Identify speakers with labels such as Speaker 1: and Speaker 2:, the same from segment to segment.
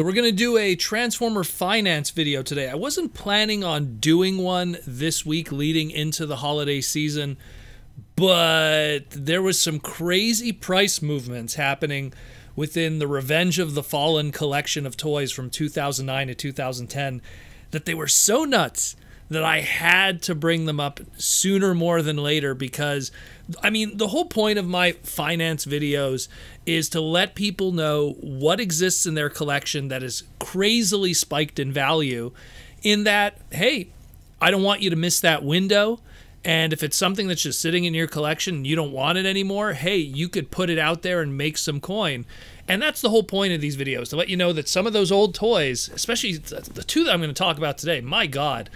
Speaker 1: So we're going to do a Transformer Finance video today. I wasn't planning on doing one this week leading into the holiday season, but there was some crazy price movements happening within the Revenge of the Fallen collection of toys from 2009 to 2010 that they were so nuts that I had to bring them up sooner more than later because, I mean, the whole point of my finance videos is to let people know what exists in their collection that is crazily spiked in value in that, hey, I don't want you to miss that window. And if it's something that's just sitting in your collection and you don't want it anymore, hey, you could put it out there and make some coin. And that's the whole point of these videos, to let you know that some of those old toys, especially the two that I'm going to talk about today, my God,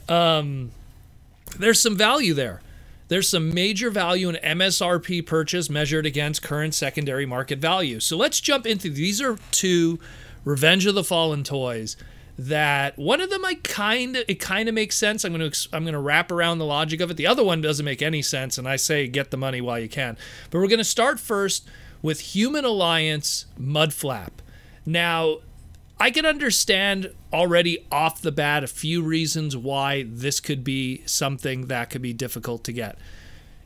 Speaker 1: there's some value there. There's some major value in MSRP purchase measured against current secondary market value. So let's jump into these. Are two Revenge of the Fallen toys that one of them it kind of makes sense. I'm going to wrap around the logic of it. The other one doesn't make any sense, and I say get the money while you can. But we're going to start first with Human Alliance Mudflap. Now, I can understand already off the bat a few reasons why this could be something that could be difficult to get.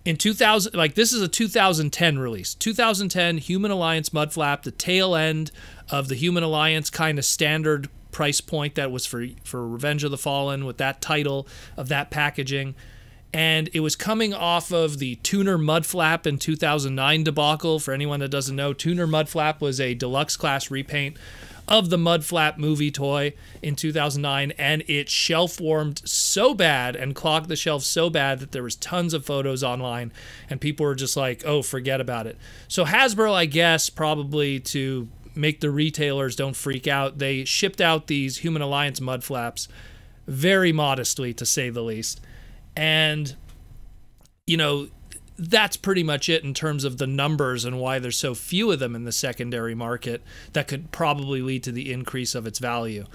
Speaker 1: In 2000, like this is a 2010 release. 2010 Human Alliance Mudflap, the tail end of the Human Alliance kind of standard price point that was for Revenge of the Fallen with that title of that packaging. And it was coming off of the Tuner Mudflap in 2009 debacle. For anyone that doesn't know, Tuner Mudflap was a deluxe class repaint of the Mudflap movie toy in 2009, and it shelf warmed so bad and clogged the shelf so bad that there was tons of photos online and people were just like, oh, forget about it. So Hasbro, I guess, probably to make the retailers don't freak out, they shipped out these Human Alliance Mudflaps very modestly, to say the least. And, you know, that's pretty much it in terms of the numbers and why there's so few of them in the secondary market that could probably lead to the increase of its value.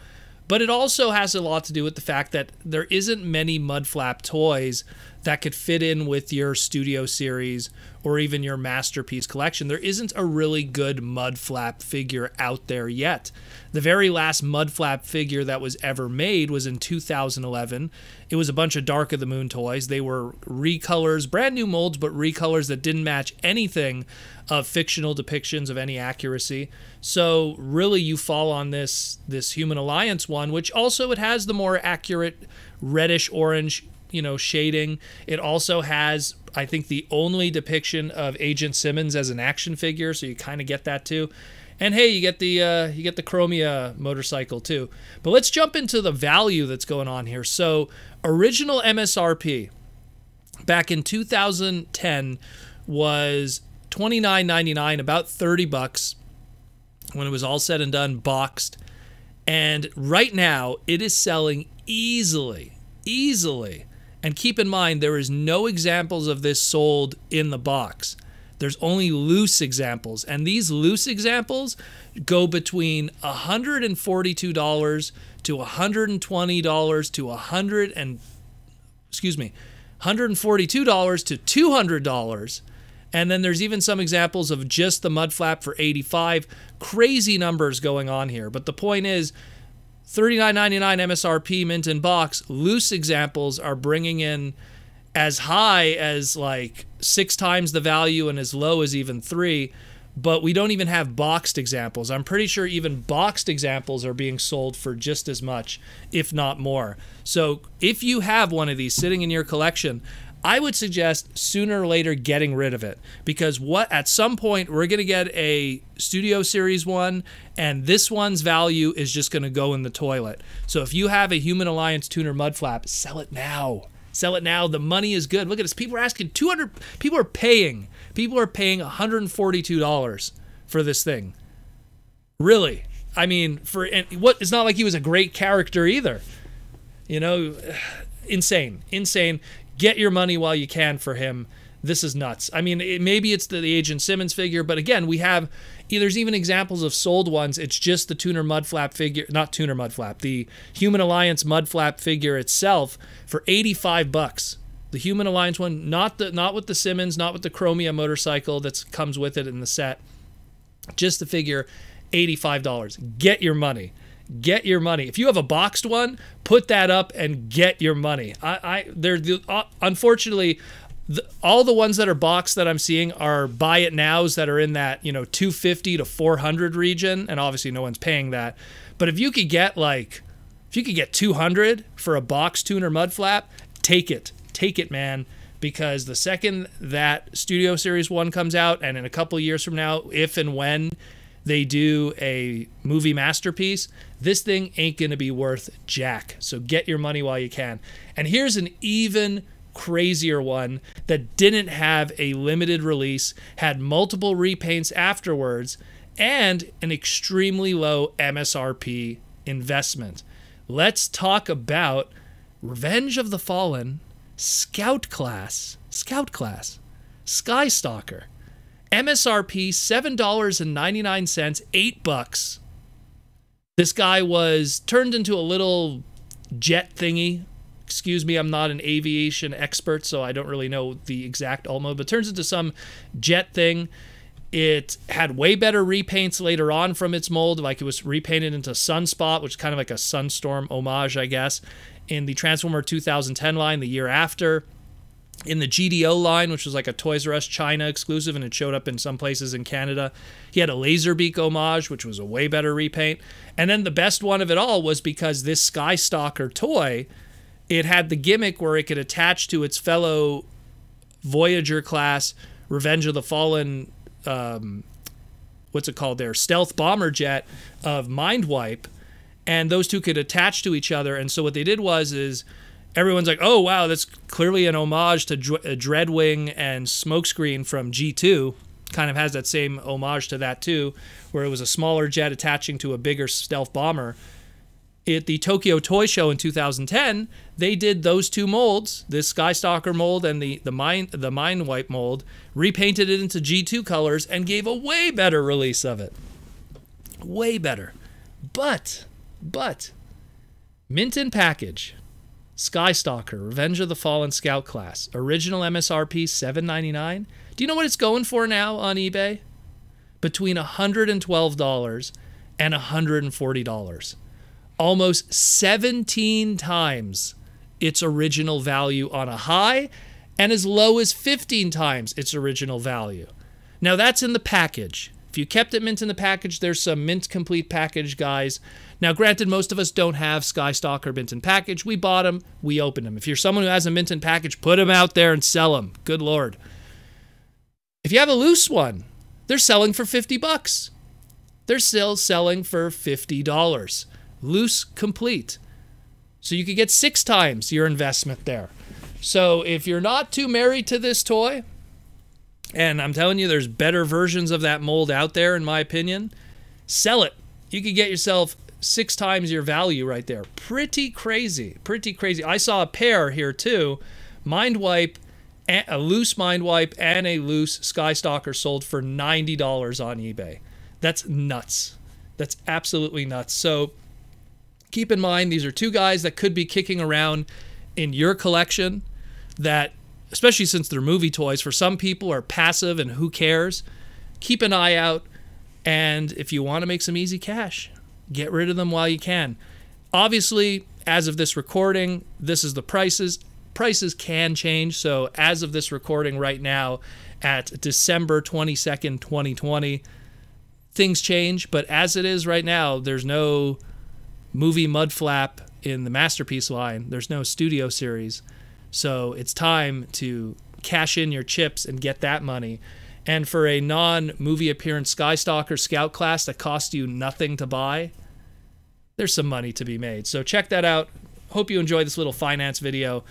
Speaker 1: But it also has a lot to do with the fact that there isn't many Mudflap toys that could fit in with your Studio Series or even your Masterpiece collection. There isn't a really good Mudflap figure out there yet. The very last Mudflap figure that was ever made was in 2011. It was a bunch of Dark of the Moon toys. They were recolors, brand new molds, but recolors that didn't match anything of fictional depictions of any accuracy. So really you fall on this Human Alliance one, which also it has the more accurate reddish orange, you know, shading. It also has, I think, the only depiction of Agent Simmons as an action figure, so you kind of get that too. And hey, you get the Chromia motorcycle too. But let's jump into the value that's going on here. So original MSRP back in 2010 was $29.99, about 30 bucks when it was all said and done, boxed. And right now it is selling easily. And keep in mind, there is no examples of this sold in the box. There's only loose examples, and these loose examples go between $142 to $120 to $142 to $200. And then there's even some examples of just the Mudflap for $85. Crazy numbers going on here. But the point is, $39.99 MSRP mint in box. Loose examples are bringing in as high as like 6 times the value and as low as even 3. But we don't even have boxed examples. I'm pretty sure even boxed examples are being sold for just as much, if not more. So if you have one of these sitting in your collection, I would suggest sooner or later getting rid of it, because at some point we're going to get a Studio Series one, and this one's value is just going to go in the toilet. So if you have a Human Alliance Tuner Mudflap, sell it now. Sell it now. The money is good. Look at this. People are asking $200. People are paying $142 for this thing. Really? I mean, it's not like he was a great character either. You know, insane. Get your money while you can for him. This is nuts. I mean, maybe it's the Agent Simmons figure, but again, there's even examples of sold ones. It's just the Tuner Mudflap figure, not Tuner Mudflap, the Human Alliance Mudflap figure itself for 85 bucks. The Human Alliance one, not with the Simmons, not with the Chromia motorcycle that comes with it in the set. Just the figure, $85. Get your money. Get your money. If you have a boxed one, put that up and get your money. Unfortunately, all the ones that are boxed that I'm seeing are buy it nows that are in that, you know, 250 to 400 region, and obviously no one's paying that. But if you could get 200 for a box tuner mudflap, take it, man. Because the second that Studio Series 1 comes out, and in a couple of years from now, if and when they do a movie masterpiece, this thing ain't gonna be worth jack. So get your money while you can. And here's an even crazier one that didn't have a limited release, had multiple repaints afterwards, and an extremely low MSRP investment. Let's talk about Revenge of the Fallen Scout Class Skystalker. MSRP $7.99, $8. This guy was turned into a little jet thingy. Excuse me, I'm not an aviation expert, so I don't really know the exact alt mode, but turns into some jet thing. It had way better repaints later on from its mold, like it was repainted into Sunspot, which is kind of like a Sunstorm homage, I guess, in the Transformer 2010 line the year after. In the GDO line, which was like a Toys R Us China exclusive, and it showed up in some places in Canada, he had a Laserbeak homage, which was a way better repaint. And then the best one of it all was because this Skystalker toy, it had the gimmick where it could attach to its fellow Voyager class Revenge of the Fallen, what's it called there, stealth bomber jet of Mindwipe, and those two could attach to each other. And so what they did is everyone's like, oh wow, that's clearly an homage to Dreadwing and Smokescreen from G2. Kind of has that same homage to that too, where it was a smaller jet attaching to a bigger stealth bomber. At the Tokyo Toy Show in 2010, they did those two molds, this Skystalker mold and the Mindwipe mold, repainted it into G2 colors, and gave a way better release of it. Way better. But, mint in package, Skystalker, Revenge of the Fallen Scout Class, original MSRP $7.99. Do you know what it's going for now on eBay? Between $112 and $140. Almost 17 times its original value on a high, and as low as 15 times its original value. Now that's in the package. If you kept it mint in the package, there's some mint complete package guys. Now granted, most of us don't have Skystalker mint in package. We bought them, we opened them. If you're someone who has a mint in package, put them out there and sell them. Good Lord. If you have a loose one, they're selling for 50 bucks. They're still selling for $50. Loose complete. So you could get 6 times your investment there. So if you're not too married to this toy, and I'm telling you there's better versions of that mold out there in my opinion, sell it. You could get yourself 6 times your value right there. Pretty crazy. Pretty crazy. I saw a pair here too. Mindwipe, a loose Mindwipe and a loose Skystalker sold for $90 on eBay. That's nuts. That's absolutely nuts. So keep in mind, these are two guys that could be kicking around in your collection that, especially since they're movie toys, for some people are passive and who cares. Keep an eye out, and if you want to make some easy cash, get rid of them while you can. Obviously, as of this recording, this is the prices. Prices can change, so as of this recording right now at December 22nd, 2020, things change, but as it is right now, there's no movie Mudflap in the Masterpiece line. There's no Studio Series. So it's time to cash in your chips and get that money. And for a non-movie appearance Skystalker Scout Class that cost you nothing to buy, there's some money to be made. So check that out. Hope you enjoyed this little finance video,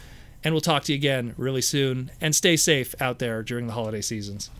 Speaker 1: and we'll talk to you again really soon. And stay safe out there during the holiday seasons.